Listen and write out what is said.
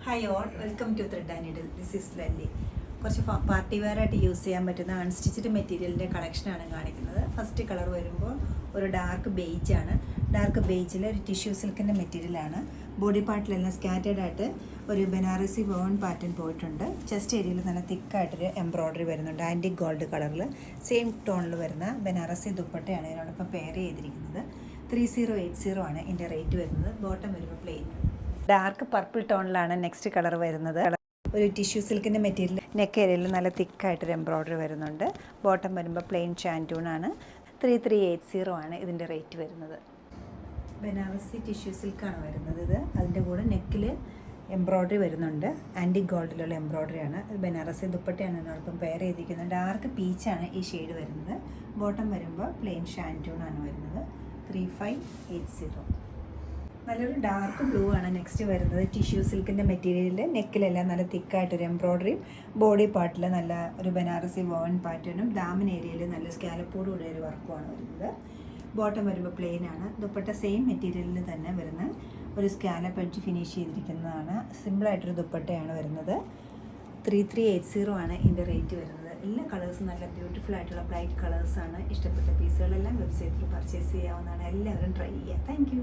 Hi all, welcome to thread and needle. This is Lally. കുറച്ച് party wear ആയിട്ട് use ചെയ്യാൻ പറ്റുന്ന അൺസ്റ്റിച്ച്ഡ് മെറ്റീരിയലിൻ്റെ കളക്ഷനാണ് കാണിക്കുന്നത്. ഫസ്റ്റ് കളർ വരുമ്പോൾ ഒരു ഡാർക്ക് ബേജാണ്. ഡാർക്ക് ബേജിൽ ഒരു ടിഷ്യൂ സിൽക്കിൻ്റെ മെറ്റീരിയലാണ്. ബോഡി പാർട്ടിലെല്ലാം സ്കാറ്റേഡ് ആയിട്ട് ഒരു ബനാറസി വോൺ പാറ്റേൺ പോയിട്ടുണ്ട്. ചെസ്റ്റ് ഏരിയയിൽ നല്ല തിക്കായിട്ടൊരു എംബ്രോയ്ഡറി വരുന്നുണ്ട്. ആൻറ്റിക് ഗോൾഡ് കളറിൽ സെയിം ടോണിൽ വരുന്ന ബനാറസി ദുപ്പട്ടയാണ് ഇതിനോടൊപ്പം പെയർ ചെയ്തിരിക്കുന്നത്. 3080 ആണ് ഇതിൻ്റെ റേറ്റ് വരുന്നത്. ബോട്ടം വരുമ്പോൾ പ്ലെയിൻ. ഡാർക്ക് പർപ്പിൾ ടോണിലാണ് നെക്സ്റ്റ് കളർ വരുന്നത്. ഒരു ടിഷ്യൂ സിൽക്കിൻ്റെ മെറ്റീരിയൽ നെക്ക് ഏരിയയിൽ നല്ല തിക്കായിട്ടൊരു എംബ്രോയ്ഡറി വരുന്നുണ്ട്. ബോട്ടം വരുമ്പോൾ പ്ലെയിൻ ഷാൻറ്റൂണാണ്. 3380 ആണ് ഇതിൻ്റെ റേറ്റ് വരുന്നത്. ബനാറസി ടിഷ്യൂ സിൽക്കാണ് വരുന്നത്. ഇത് അതിൻ്റെ കൂടെ നെക്കിൽ എംബ്രോയ്ഡറി വരുന്നുണ്ട്. ആൻറ്റിക് ഗോൾഡിലുള്ള എംബ്രോയ്ഡറിയാണ്. ഇത് ബനാറസി ദുപ്പട്ടയാണ് ഇതിനോടൊപ്പം പെയർ ചെയ്തിരിക്കുന്നത്. ഡാർക്ക് പീച്ചാണ് ഈ ഷെയ്ഡ് വരുന്നത്. ബോട്ടം വരുമ്പോൾ പ്ലെയിൻ ഷാൻറ്റൂണാണ് വരുന്നത്. 3580. നല്ലൊരു ഡാർക്ക് ബ്ലൂ ആണ് നെക്സ്റ്റ് വരുന്നത്. ടിഷ്യൂ സിൽക്കിൻ്റെ മെറ്റീരിയലിൽ നെക്കിലെല്ലാം നല്ല തിക്കായിട്ടൊരു എംബ്രോയ്ഡറിയും ബോഡി പാർട്ടിൽ നല്ല ഒരു ബനാറസി വോൺ പാറ്റേണും ദാമൻ ഏരിയയിൽ നല്ല സ്കാലപ്പോടുകൂടി ഒരു വർക്കുമാണ് വരുന്നത്. ബോട്ടം വരുമ്പോൾ പ്ലെയിൻ ആണ്. ദുപ്പട്ട സെയിം മെറ്റീരിയലിൽ തന്നെ വരുന്ന ഒരു സ്കാലപ്പ് എഡ്ജ് ഫിനിഷ് ചെയ്തിരിക്കുന്നതാണ്. സിമ്പിളായിട്ടൊരു ദുപ്പട്ടയാണ് വരുന്നത്. 3380 ആണ് ഇതിൻ്റെ റേറ്റ് വരുന്നത്. എല്ലാ കളേഴ്സും നല്ല ബ്യൂട്ടിഫുൾ ആയിട്ടുള്ള ബ്രൈറ്റ് കളേഴ്സാണ്. ഇഷ്ടപ്പെട്ട പീസുകളെല്ലാം വെബ്സൈറ്റിൽ പർച്ചേസ് ചെയ്യാവുന്നതാണ്. എല്ലാവരും ട്രൈ ചെയ്യുക. താങ്ക്